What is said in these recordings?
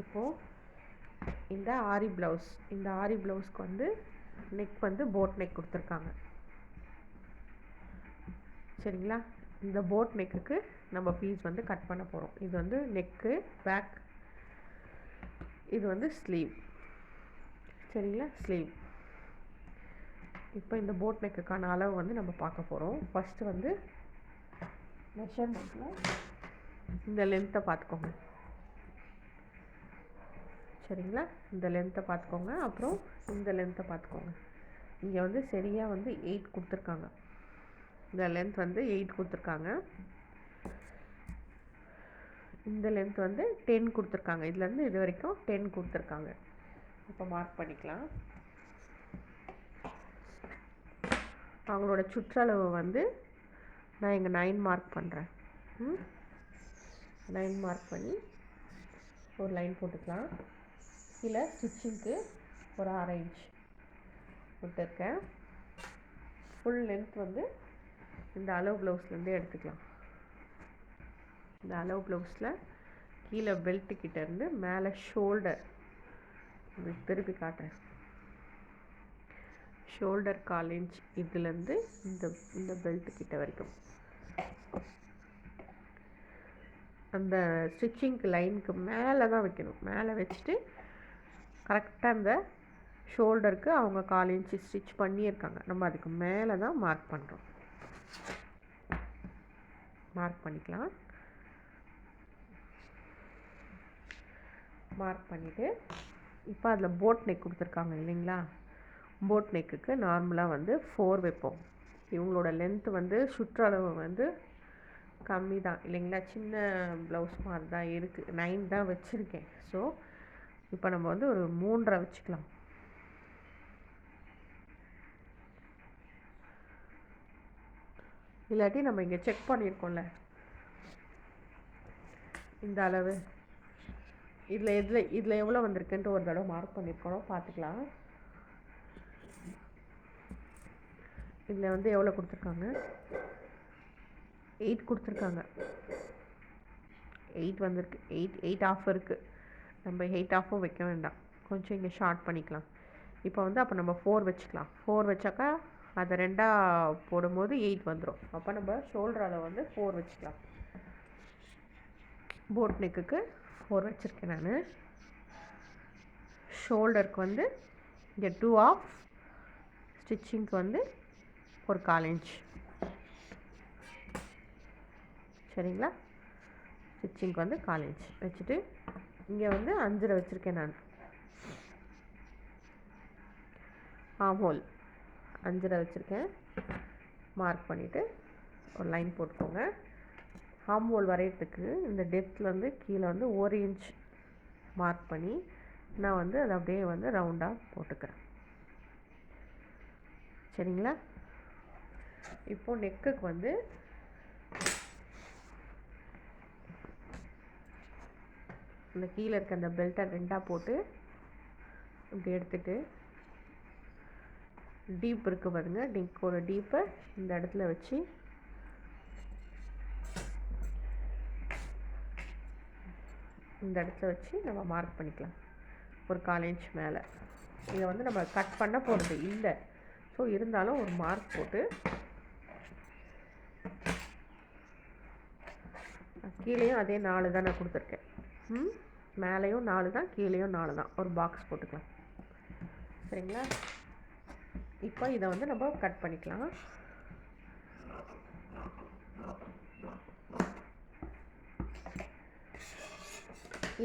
இப்போது இந்த ஆரி ப்ளவுஸ்க்கு வந்து நெக் வந்து போட் நெக் கொடுத்துருக்காங்க. சரிங்களா? இந்த போட் நெக்குக்கு நம்ம பீஸ் வந்து கட் பண்ண போகிறோம். இது வந்து நெக்கு, பேக், இது வந்து ஸ்லீவ். சரிங்களா? ஸ்லீவ். இப்போ இந்த போட் நெக்குக்கான அளவு வந்து நம்ம பார்க்க போகிறோம். ஃபஸ்ட்டு வந்து மெஷர்மெண்ட்டில் இந்த லென்த்தை பார்த்துக்கோங்க. சரிங்களா? இந்த லென்த்தை பார்த்துக்கோங்க. அப்புறம் இந்த லென்த்தை பார்த்துக்கோங்க. இங்கே வந்து சரியாக வந்து 8 கொடுத்துருக்காங்க. இந்த லென்த் வந்து 8 கொடுத்துருக்காங்க. இந்த லென்த் வந்து 10 கொடுத்துருக்காங்க. இதுலேருந்து இது வரைக்கும் 10 கொடுத்துருக்காங்க. இப்போ மார்க் பண்ணிக்கலாம். அவங்களோட சுற்றளவு வந்து நான் இங்கே 9 மார்க் பண்ணுறேன். 9 மார்க் பண்ணி ஒரு லைன் போட்டுக்கலாம். கீழே ஸ்டிச்சிங்க்கு ஒரு 6 இன்ச் விட்டுருக்கேன். ஃபுல் லென்த் வந்து இந்த அளவு ப்ளவுஸ்லேருந்தே எடுத்துக்கலாம். இந்த அளவு ப்ளவுஸில் கீழே பெல்ட்டு இருந்து மேலே ஷோல்டர் திருப்பி காட்டுறேன். ஷோல்டர் 1/4 இன்ச் இதுலேருந்து இந்த பெல்ட்டு வரைக்கும் அந்த ஸ்டிச்சிங்க்கு லைனுக்கு மேலே தான் வைக்கணும். மேலே வச்சுட்டு கரெக்டாக அந்த ஷோல்டருக்கு அவங்க 1/4 இன்ச்சு ஸ்டிச் பண்ணியிருக்காங்க. நம்ம அதுக்கு மேலே தான் மார்க் பண்ணுறோம். மார்க் பண்ணிக்கலாம். மார்க் பண்ணிவிட்டு இப்போ அதில் போட் நெக் கொடுத்துருக்காங்க இல்லைங்களா? போட் நெக்குக்கு நார்மலாக வந்து 4 வைப்போம். இவங்களோட லென்த்து வந்து சுற்றளவு வந்து கம்மி தான் இல்லைங்களா? சின்ன ப்ளவுஸ் மாதிரி தான் இருக்குது. 9 தான் வச்சுருக்கேன். ஸோ இப்போ நம்ம வந்து ஒரு 3.5 வச்சுக்கலாம். இல்லாட்டி நம்ம இங்கே செக் பண்ணியிருக்கோம்ல இந்த அளவு, இதில் எவ்வளோ வந்திருக்குன்ட்டு ஒரு தடவை மார்க் பண்ணியிருக்கணும். பார்த்துக்கலாம். இதில் வந்து எவ்வளோ கொடுத்துருக்காங்க? 8 கொடுத்துருக்காங்க. 8 வந்திருக்கு. 8 ஆஃப் இருக்குது. நம்ம 8 ஆஃபும் வைக்க வேண்டாம். கொஞ்சம் இங்கே ஷார்ட் பண்ணிக்கலாம். இப்போ வந்து அப்போ நம்ம 4 வச்சுக்கலாம். 4 வச்சாக்கா அதை 2ஆக போடும்போது 8 வந்துடும். அப்போ நம்ம ஷோல்டர் அளவு வந்து 4 வச்சுக்கலாம். போட் நெக்குக்கு 4 வச்சுருக்கேன் நான். ஷோல்டருக்கு வந்து இங்கே 2 ஆஃப், ஸ்டிச்சிங்க்கு வந்து ஒரு 1/4 இன்ச். சரிங்களா? ஸ்டிச்சிங்க்கு வந்து 1/4 இன்ச் வச்சுட்டு இங்கே வந்து 5 வச்சுருக்கேன் நான். ஹோல் 5 வச்சுருக்கேன். மார்க் பண்ணிவிட்டு ஒரு லைன் போட்டுக்கோங்க. ஹோல் வரைகிறதுக்கு இந்த டெப்த்லேருந்து கீழே வந்து 1 இன்ச் மார்க் பண்ணி நான் வந்து அதை அப்படியே வந்து ரவுண்டாக போட்டுக்கிறேன். சரிங்களா? இப்போது நெக்குக்கு வந்து இந்த கீழே இருக்க அந்த பெல்ட்டை 2ஆக போட்டு இப்படி எடுத்துகிட்டு டீப் இருக்குது பாருங்க, நெக்கோட டீப்பை இந்த இடத்துல வச்சு நம்ம மார்க் பண்ணிக்கலாம். ஒரு 1/4 இன்ச் மேலே. இதை வந்து நம்ம கட் பண்ண போகிறது இல்லை. ஸோ இருந்தாலும் ஒரு மார்க் போட்டு கீழேயும் அதே 4 தான் நான் கொடுத்துருக்கேன். மேலேயும் 4 தான், கீழேயும் 4 தான். ஒரு பாக்ஸ் போட்டுக்கலாம். சரிங்களா? இப்போ இதை வந்து நம்ம கட் பண்ணிக்கலாம்.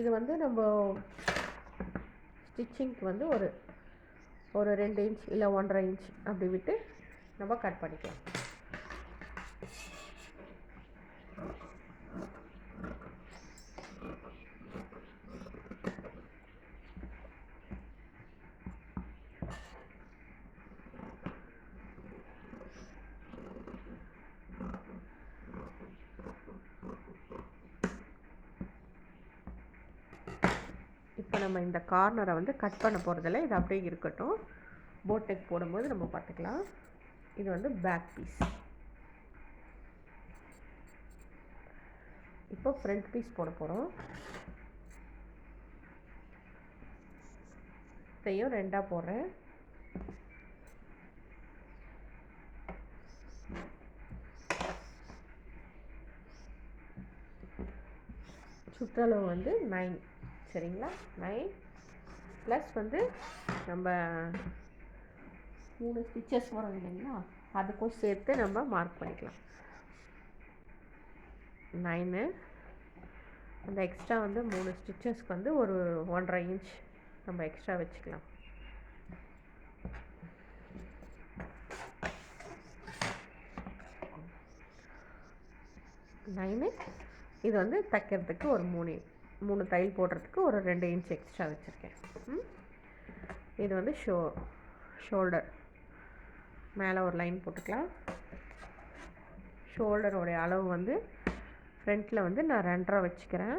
இது வந்து நம்ம ஸ்டிச்சிங்க்கு வந்து ஒரு 2 இன்ச் இல்லை 1.5 இன்ச் அப்படி விட்டு நம்ம கட் பண்ணிக்கலாம். இப்போ நம்ம இந்த கார்னரை வந்து கட் பண்ண போகிறதில்ல, இது அப்படியே இருக்கட்டும். போட் நெக் போடும்போது நம்ம பார்த்துக்கலாம். இது வந்து பேக் பீஸ். இப்போ ஃப்ரண்ட் பீஸ் போட போகிறோம். லென்த்தையும் 2ஆக போடுறேன். சுற்றளவு வந்து 9. சரிங்களா? 9 ப்ளஸ் வந்து நம்ம 3 ஸ்டிச்சஸ் வரும் இல்லைங்களா, அதுக்கும் சேர்த்து நம்ம மார்க் பண்ணிக்கலாம். 9 அந்த எக்ஸ்ட்ரா வந்து 3 ஸ்டிச்சஸ்க்கு வந்து ஒரு 1.5 இன்ச் நம்ம எக்ஸ்ட்ரா வச்சுக்கலாம். நைனு இது வந்து தைக்கிறதுக்கு ஒரு 3 தையல் போடுறதுக்கு ஒரு 2 இன்ச் எக்ஸ்ட்ரா வச்சுருக்கேன். இது வந்து ஷோல்டர் மேலே ஒரு லைன் போட்டுக்கலாம். ஷோல்டரோடைய அளவு வந்து ஃப்ரண்ட்டில் வந்து நான் 2.5 வச்சுக்கிறேன்.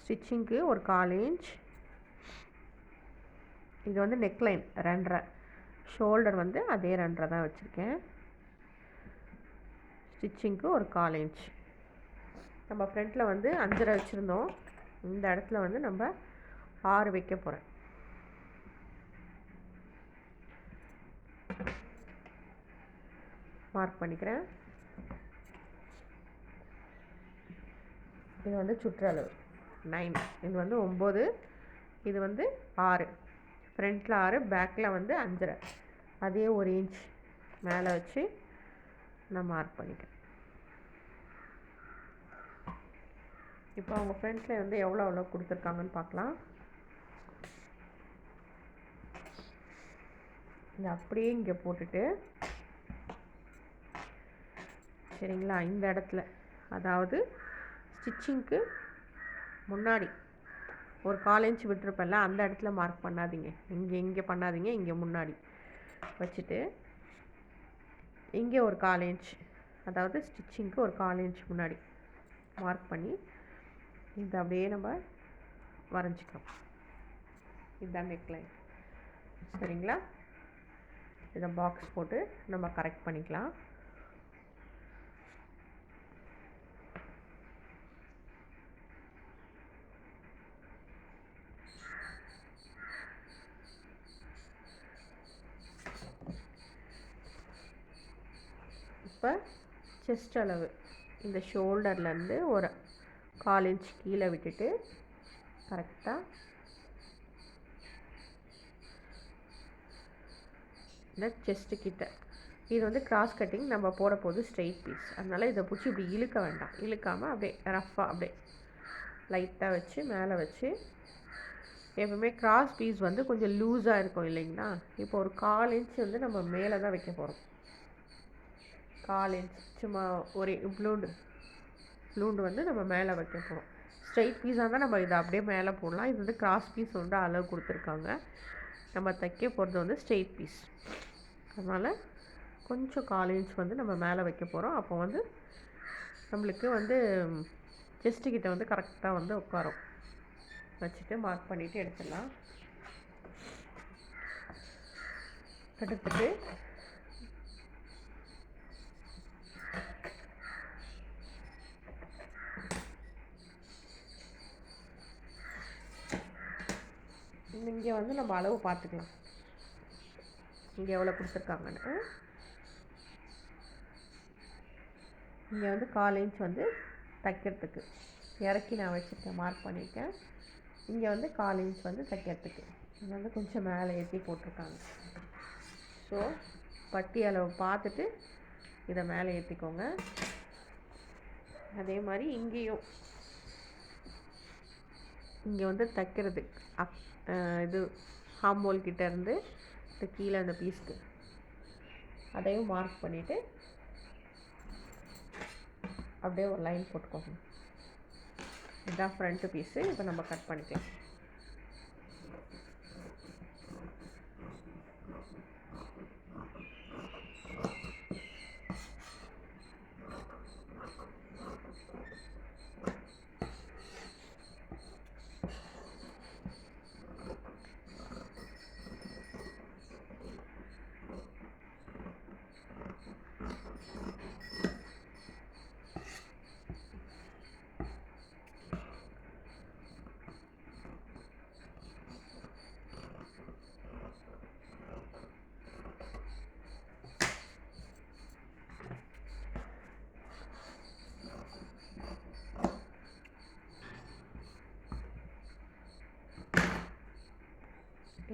ஸ்டிச்சிங்க்கு ஒரு 1/4 இன்ச். இது வந்து நெக்லைன் 2.5. ஷோல்டர் வந்து அதே 2.5 தான் வச்சுருக்கேன். ஸ்டிச்சிங்க்கு ஒரு 1/4 இன்ச். நம்ம ஃப்ரண்ட்டில் வந்து 5.5 வச்சுருந்தோம். இந்த இடத்துல வந்து நம்ம 6 வைக்க போகிறேன். மார்க் பண்ணிக்கிறேன். இது வந்து சுற்றளவு 9. இது வந்து 9. இது வந்து 6. ஃப்ரண்ட்டில் 6, பேக்கில் வந்து 5.5. அதே 1 இன்ச் மேலே வச்சு நான் மார்க் பண்ணிக்கிறேன். இப்போ அவங்க ஃப்ரண்ட்டில் வந்து எவ்வளோ கொடுத்துருக்காங்கன்னு பார்க்கலாம். இது அப்படியே இங்கே போட்டுட்டு, சரிங்களா, இந்த இடத்துல அதாவது ஸ்டிச்சிங்க்கு முன்னாடி ஒரு 1/4 இன்ச் விட்டுருப்பேன்ல, அந்த இடத்துல மார்க் பண்ணாதீங்க. இங்கே பண்ணாதீங்க, இங்கே முன்னாடி வச்சுட்டு இங்கே ஒரு 1/4 இன்ச், அதாவது ஸ்டிச்சிங்க்கு ஒரு 1/4 இன்ச் முன்னாடி மார்க் பண்ணி இது அப்படியே நம்ம வரைஞ்சிக்கலாம். இதுதான் நெக்லைன். சரிங்களா? இதை பாக்ஸ் போட்டு நம்ம கரெக்ட் பண்ணிக்கலாம். இப்போ செஸ்ட் அளவு இந்த ஷோல்டர்லேருந்து ஒரு 1/4 இன்ச் கீழே விட்டுட்டு கரெக்டாக இந்த செஸ்ட்டு கிட்ட, இது வந்து கிராஸ் கட்டிங் நம்ம போட போது ஸ்ட்ரெயிட் பீஸ், அதனால் இதை பிடிச்சி இப்படி இழுக்க வேண்டாம். இழுக்காமல் அப்படியே ரஃப்பாக அப்படியே லைட்டாக வச்சு மேலே வச்சு, எப்பவுமே கிராஸ் பீஸ் வந்து கொஞ்சம் லூஸாக இருக்கும் இல்லைங்களா. இப்போ ஒரு 1/4 இன்ச் வந்து நம்ம மேலே தான் வைக்க போகிறோம். 1/4 இன்ச் சும்மா ஒரு இவ்வளோண்டு வந்து நம்ம மேலே வைக்க போகிறோம். ஸ்ட்ரெயிட் பீஸாக இருந்தால் நம்ம இதை அப்படியே மேலே போடலாம். இது வந்து கிராஸ் பீஸ் வந்து அளவு கொடுத்துருக்காங்க. நம்ம தைக்க போகிறது வந்து ஸ்ட்ரெயிட் பீஸ், அதனால் கொஞ்சம் 1/4 இன்ச் வந்து நம்ம மேலே வைக்க போகிறோம். அப்போ வந்து நம்மளுக்கு வந்து செஸ்ட்டு கிட்ட வந்து கரெக்டாக வந்து உட்காரும். வச்சுட்டு மார்க் பண்ணிவிட்டு எடுத்துடலாம். எடுத்துட்டு இங்கே வந்து நம்ம அளவு பார்த்துக்கலாம், இங்கே எவ்வளோ கொடுத்துருக்காங்கன்னு. இங்கே வந்து 1/4 இன்ச் வந்து தைக்கிறதுக்கு இறக்கி நான் வச்சுருக்கேன், மார்க் பண்ணியிருக்கேன். இங்கே வந்து 1/4 இன்ச் வந்து தைக்கிறதுக்கு, இது வந்து கொஞ்சம் மேலே ஏற்றி போட்டிருக்காங்க. ஸோ பட்டி அளவு பார்த்துட்டு இதை மேலே ஏற்றிக்கோங்க. அதே மாதிரி இங்கேயும் இங்கே வந்து தைக்கிறதுக்கு இது ஹார்மோல் கிட்டேருந்து இந்த கீழே அந்த பீஸ்க்கு அதையும் மார்க் பண்ணிவிட்டு அப்படியே ஒரு லைன் போட்டுக்கோங்க. இதுதான் ஃப்ரண்ட்டு பீஸு. இப்போ நம்ம கட் பண்ணிக்கலாம்.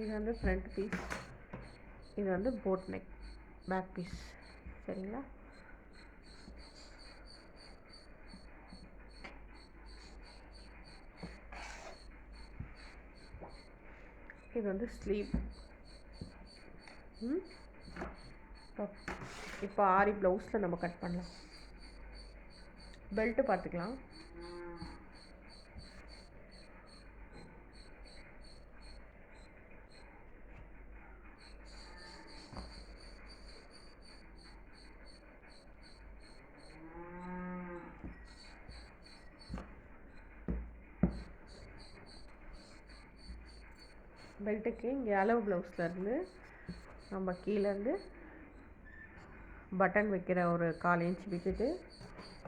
இது வந்து ஃப்ரண்ட் பீஸ், இது வந்து போட் நெக் பேக் பீஸ். சரிங்களா? இது வந்து ஸ்லீவ். இப்போ ஆரி ப்ளவுஸில் நம்ம கட் பண்ணலாம். பெல்ட்டு பார்த்துக்கலாம். பெல்ட்டுக்கு இங்கே அளவு ப்ளவுஸ்லேருந்து நம்ம கீழேருந்து பட்டன் வைக்கிற ஒரு 1/4 இன்ச் விட்டுட்டு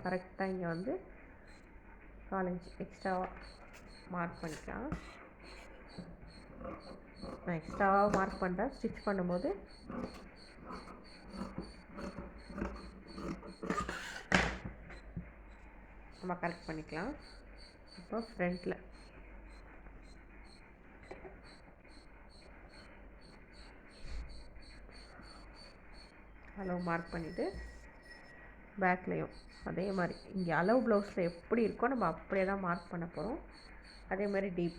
கரெக்டாக இங்கே வந்து 1/4 இன்ச் எக்ஸ்ட்ராவாக மார்க் பண்ணிக்கலாம். நான் எக்ஸ்ட்ராவாக மார்க் பண்ணுறேன். ஸ்டிச் பண்ணும்போது நம்ம கரெக்ட் பண்ணிக்கலாம். இப்போ ஃப்ரண்ட்டில் அளவு மார்க் பண்ணிவிட்டு பேக்லேயும் அதே மாதிரி இங்கே அளவு ப்ளவுஸில் எப்படி இருக்கோ நம்ம அப்படியே தான் மார்க் பண்ண போகிறோம். அதே மாதிரி டீப்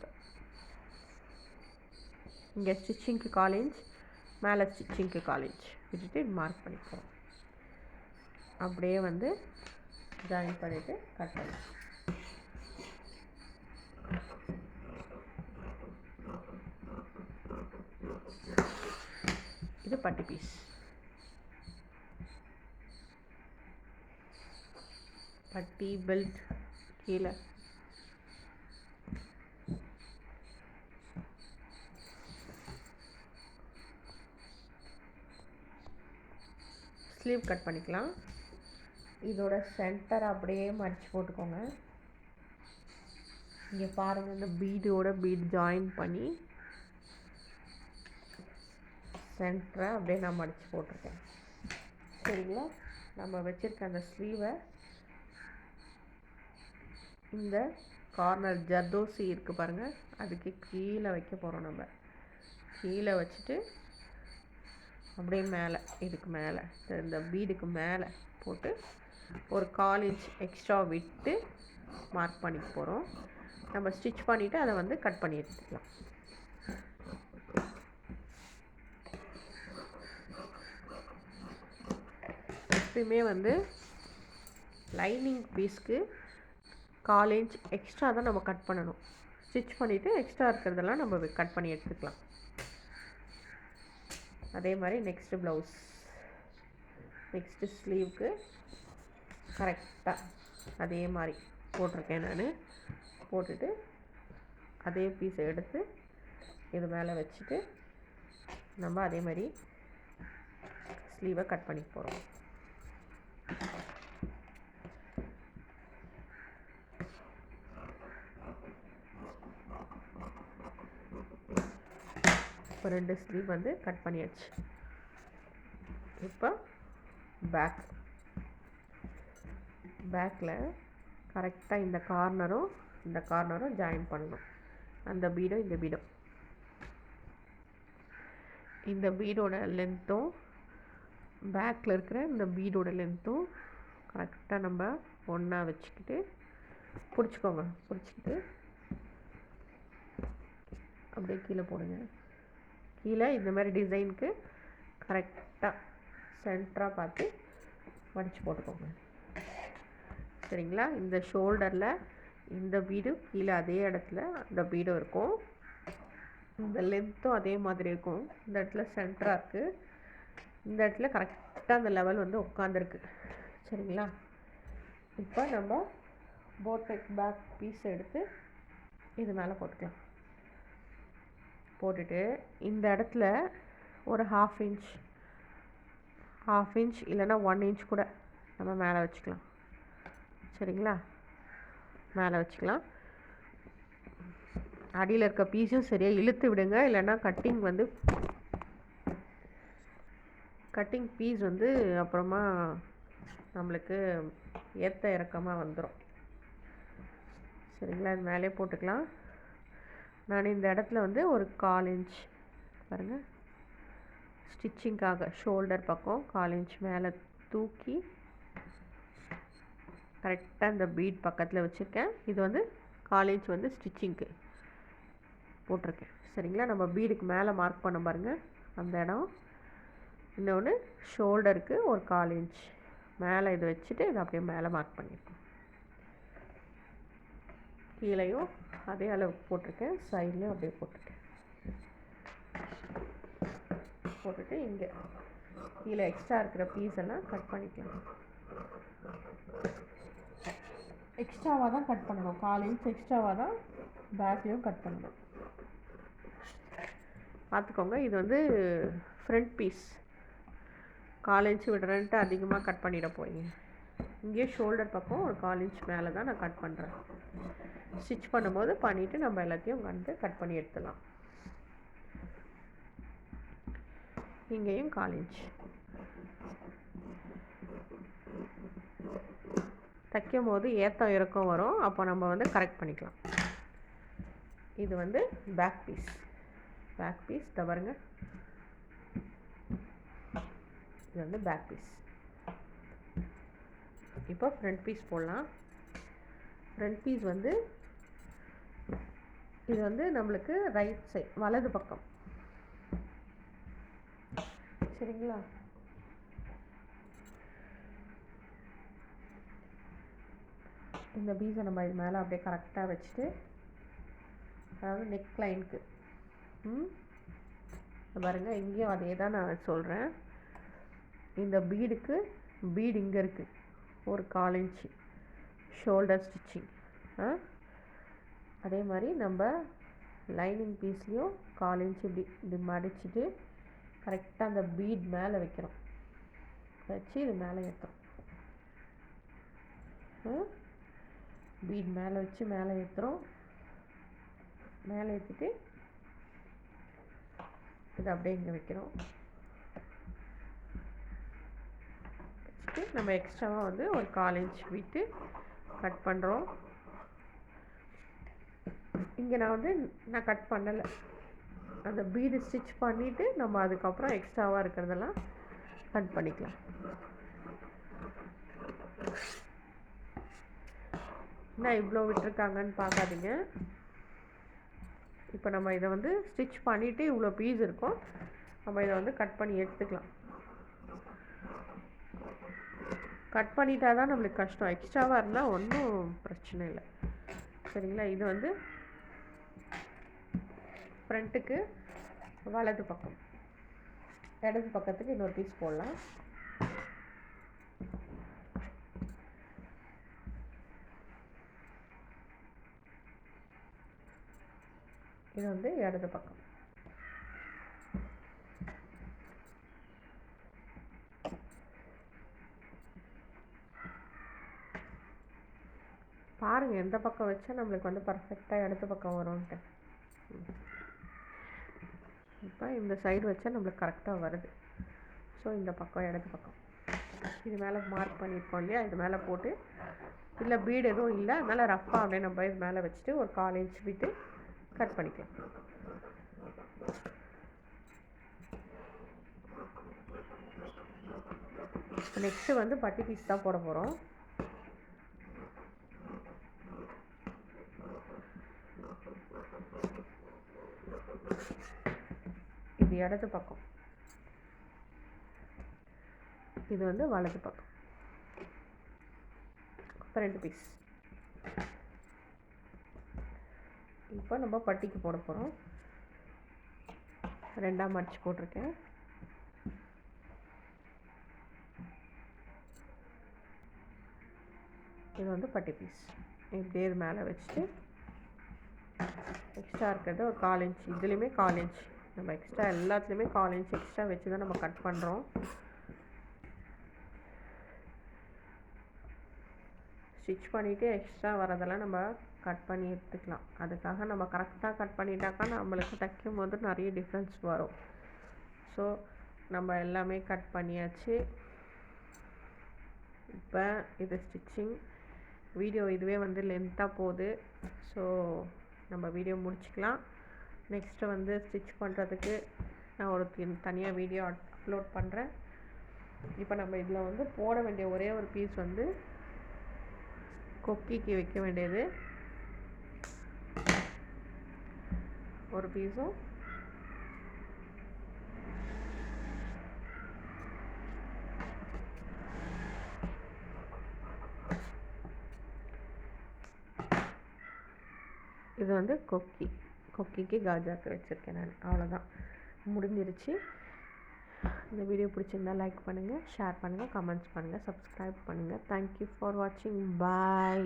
இங்கே ஸ்டிச்சிங்க்கு 1/4 இன்ச், மேலே ஸ்டிச்சிங்க்கு 1/4 இன்ச் விட்டுட்டு மார்க் பண்ணிப்போம். அப்படியே வந்து ஜாயின் பண்ணிவிட்டு கட் பண்ணலாம். இது பட்டி பீஸ். பட்டி பெல்ட் கீழே ஸ்லீவ் கட் பண்ணிக்கலாம். இதோட சென்டர் அப்படியே மடித்து போட்டுக்கோங்க. இங்கே பாருங்கள், இந்த பீடோட பீட் ஜாயின் பண்ணி சென்டரை அப்படியே நான் மடித்து போட்டிருக்கேன். சரிங்களா? நம்ம வச்சுருக்க அந்த ஸ்லீவை இந்த கார்னர் ஜர்தோசி இருக்குது பாருங்கள், அதுக்கு கீழே வைக்க போகிறோம். நம்ம கீழே வச்சுட்டு அப்படியே மேலே, இதுக்கு மேலே இந்த பீடுக்கு மேலே போட்டு ஒரு 1/4 இன்ச் எக்ஸ்ட்ரா விட்டு மார்க் பண்ணிக்க போகிறோம். நம்ம ஸ்டிச் பண்ணிவிட்டு அதை வந்து கட் பண்ணி எடுத்துக்கலாம். எப்பயுமே வந்து லைனிங் பீஸ்க்கு 1/4 இன்ச் எக்ஸ்ட்ரா தான் நம்ம கட் பண்ணணும். ஸ்டிச் பண்ணிவிட்டு எக்ஸ்ட்ரா இருக்கிறதெல்லாம் நம்ம கட் பண்ணி எடுத்துக்கலாம். அதே மாதிரி நெக்ஸ்ட்டு ப்ளவுஸ், நெக்ஸ்ட்டு ஸ்லீவுக்கு கரெக்டாக அதே மாதிரி போட்டிருக்கேன். நான் போட்டுட்டு அதே பீஸை எடுத்து இது மேலே வச்சுட்டு நம்ம அதே மாதிரி ஸ்லீவை கட் பண்ணி போகிறோம். இப்போ 2 ஸ்லீவ் வந்து கட் பண்ணியாச்சு. இப்போ பேக்கில் கரெக்டாக இந்த கார்னரும் ஜாயின் பண்ணணும். அந்த பீடும் இந்த பீடோட லென்த்தும் பேக்கில் இருக்கிற இந்த பீடோட லென்த்தும் கரெக்டாக நம்ம ஒன்றா வச்சுக்கிட்டு பிடிச்சிக்கிட்டு அப்படியே கீழே போடுங்க. கீழே இந்த மாதிரி டிசைனுக்கு கரெக்டாக சென்டராக பார்த்து மடித்து போட்டுக்கோங்க. சரிங்களா? இந்த ஷோல்டரில் இந்த பீடு கீழே அதே இடத்துல அந்த பீடும் இருக்கும். இந்த லென்த்தும் அதே மாதிரி இருக்கும். இந்த இடத்துல சென்டராக இருக்குது. இந்த இடத்துல கரெக்டாக அந்த லெவல் வந்து உட்காந்துருக்கு. சரிங்களா? இப்போ நம்ம போட் நெக் பேக் பீஸ் எடுத்து இது மேலே போட்டுக்கலாம். போட்டுட்டு இந்த இடத்துல ஒரு 1/2 இன்ச் இல்லைன்னா 1 இன்ச் கூட நம்ம மேலே வச்சுக்கலாம். சரிங்களா? மேலே வச்சுக்கலாம். அடியில் இருக்க பீஸும் சரியாக இழுத்து விடுங்க, இல்லைன்னா கட்டிங் பீஸ் வந்து அப்புறமா நம்மளுக்கு ஏற்ற இறக்கமாக வந்துடும். சரிங்களா? இது மேலே போட்டுக்கலாம். நான் இந்த இடத்துல வந்து ஒரு 1/4 இன்ச் பாருங்கள், ஸ்டிச்சிங்காக ஷோல்டர் பக்கம் 1/4 இன்ச் மேலே தூக்கி கரெக்டாக இந்த பீட் பக்கத்தில் வச்சுருக்கேன். இது வந்து 1/4 இன்ச் வந்து ஸ்டிச்சிங்க்கு போட்டிருக்கேன். சரிங்களா, நம்ம பீடுக்கு மேலே மார்க் பண்ண பாருங்கள் அந்த இடம். இன்னொன்று ஷோல்டருக்கு ஒரு 1/4 இன்ச் மேலே இது வச்சுட்டு இதை அப்படியே மேலே மார்க் பண்ணியிருக்கேன். கீழேயும் அதே அளவுக்கு போட்டிருக்கேன், சைட்லேயும் அப்படியே போட்டிருக்கேன். போட்டுட்டு இங்கே கீழே எக்ஸ்ட்ரா இருக்கிற பீஸ் எல்லாம் கட் பண்ணிக்கலாம். எக்ஸ்ட்ராவாக தான் கட் பண்ணணும், 1/4 இன்ச் எக்ஸ்ட்ராவாக தான் பேக்லேயும் கட் பண்ணணும். பார்த்துக்கோங்க, இது வந்து ஃப்ரண்ட் பீஸ். 1/4 இன்ச் விடுறேன்ட்டு அதிகமாக கட் பண்ணிட போறீங்க. இங்கேயே ஷோல்டர் பக்கம் ஒரு 1/4 இன்ச் மேலே தான் நான் கட் பண்ணுறேன். ஸ்டிச் பண்ணும்போது பண்ணிவிட்டு நம்ம எல்லாத்தையும் வந்து கட் பண்ணி எடுத்துடலாம். இங்கேயும் 1/4 இன்ச் தைக்கும் போது ஏற்றம் இறக்கம் வரும், அப்போ நம்ம வந்து கரெக்ட் பண்ணிக்கலாம். இது வந்து பேக் பீஸ். பேக் பீஸ் பாருங்க, இது வந்து பேக் பீஸ். இப்போ ஃப்ரண்ட் பீஸ் போடலாம். ஃப்ரண்ட் பீஸ் வந்து இது வந்து நம்மளுக்கு ரைட் சைட், வலது பக்கம். சரிங்களா, இந்த பீஸை நம்ம இது மேலே அப்படியே கரெக்டாக வச்சுட்டு, அதாவது நெக் லைனுக்கு பாருங்கள், இங்கேயும் அதே தான் நான் சொல்கிறேன். இந்த பீடுக்கு பீடு இங்கே இருக்குது, ஒரு 1/4 இன்ச்சு ஷோல்டர் ஸ்டிச்சிங். அதே மாதிரி நம்ம லைனிங் பீஸ்லேயும் 1/4 இன்ச்சு இப்படி மடிச்சுட்டு கரெக்டாக அந்த பீட் மேலே வைக்கிறோம், வச்சு இது மேலே ஏற்றுறோம். பீட் மேலே வச்சு மேலே ஏற்றுறோம். மேலே ஏற்றிட்டு இதை அப்படியே இங்கே வைக்கிறோம். வச்சுட்டு நம்ம எக்ஸ்ட்ராவாக வந்து ஒரு 1/4 இன்ச் விட்டு கட் பண்ணுறோம். இங்கே நான் கட் பண்ணலை, அந்த பீடு ஸ்டிச் பண்ணிவிட்டு நம்ம அதுக்கப்புறம் எக்ஸ்ட்ராவாக இருக்கிறதெல்லாம் கட் பண்ணிக்கலாம். என்ன இவ்வளோ விட்டுருக்காங்கன்னு பார்க்காதீங்க. இப்போ நம்ம இதை வந்து ஸ்டிச் பண்ணிவிட்டு இவ்வளோ பீஸ் இருக்கும், நம்ம இதை வந்து கட் பண்ணி எடுத்துக்கலாம். கட் பண்ணிட்டா தான் நம்மளுக்கு கஷ்டம், எக்ஸ்ட்ராவாக இருந்தால் ஒன்றும் பிரச்சனை இல்லை. சரிங்களா, இது வந்து ஃப்ரண்ட்டுக்கு வலது பக்கம், இடது பக்கத்துக்கு இன்னொரு பீஸ் போடலாம். இது வந்து இடது பக்கம். பாருங்கள் எந்த பக்கம் வச்சா நம்மளுக்கு வந்து பர்ஃபெக்டாக இடது பக்கம் வரும்ன்ட்டு. இப்போ இந்த சைடு வச்சா நம்மளுக்கு கரெக்டாக வருது. ஸோ இந்த பக்கம் இடது பக்கம் இது மேலே மார்க் பண்ணியிருக்கோம் இல்லையா, இது மேலே போட்டு, இல்லை பீடு எதுவும் இல்லை அதனால் ரஃப்பாக அப்படியே நம்ம இது மேலே வச்சுட்டு ஒரு 1/4 இன்ச் விட்டு கட் பண்ணிக்கலாம். நெக்ஸ்ட்டு வந்து பட்டி பீஸ் தான் போட போகிறோம். இது இடது பக்கம், இது வந்து வலது பக்கம். Front piece. இப்போ நம்ம பட்டிக்கு போட போகிறோம். 2ஆக மடிச்சு போட்டிருக்கேன். இது வந்து பட்டி பீஸ். இப்படியே இது மேலே வச்சுட்டு எக்ஸ்ட்ரா இருக்கிறது ஒரு 1/4 இன்ச், இதுலேயுமே 1/4 இன்ச், நம்ம எக்ஸ்ட்ரா எல்லாத்துலேயுமே 1/4 இன்ச் எக்ஸ்ட்ரா வச்சு தான் நம்ம கட் பண்ணுறோம். ஸ்டிச் பண்ணிவிட்டு எக்ஸ்ட்ரா வரதெல்லாம் நம்ம கட் பண்ணி எடுத்துக்கலாம். அதுக்காக நம்ம கரெக்டாக கட் பண்ணிட்டாக்கா நம்மளுக்கு தைக்கும் போது நிறைய டிஃப்ரென்ஸ் வரும். ஸோ நம்ம எல்லாமே கட் பண்ணியாச்சு. இப்போ இது ஸ்டிச்சிங் வீடியோ இதுவே வந்து லென்த்தாக போகுது. ஸோ நம்ம வீடியோ முடிச்சுக்கலாம். நெக்ஸ்ட்டு வந்து ஸ்டிச் பண்ணுறதுக்கு நான் ஒரு தனியாக வீடியோ அப்லோட் பண்ணுறேன். இப்போ நம்ம இதில் வந்து போட வேண்டிய ஒரே ஒரு பீஸ் வந்து கொக்கிக்கு வைக்க வேண்டியது ஒரு பீஸும், இது வந்து கொக்கிக்கு காஜாக்கு வச்சுருக்கேன் நான். அவ்வளோதான், முடிஞ்சிருச்சு. இந்த வீடியோ பிடிச்சிருந்தா லைக் பண்ணுங்கள், ஷேர் பண்ணுங்கள், கமெண்ட்ஸ் பண்ணுங்கள், சப்ஸ்கிரைப் பண்ணுங்கள். தேங்க்யூ ஃபார் வாட்சிங். பாய்.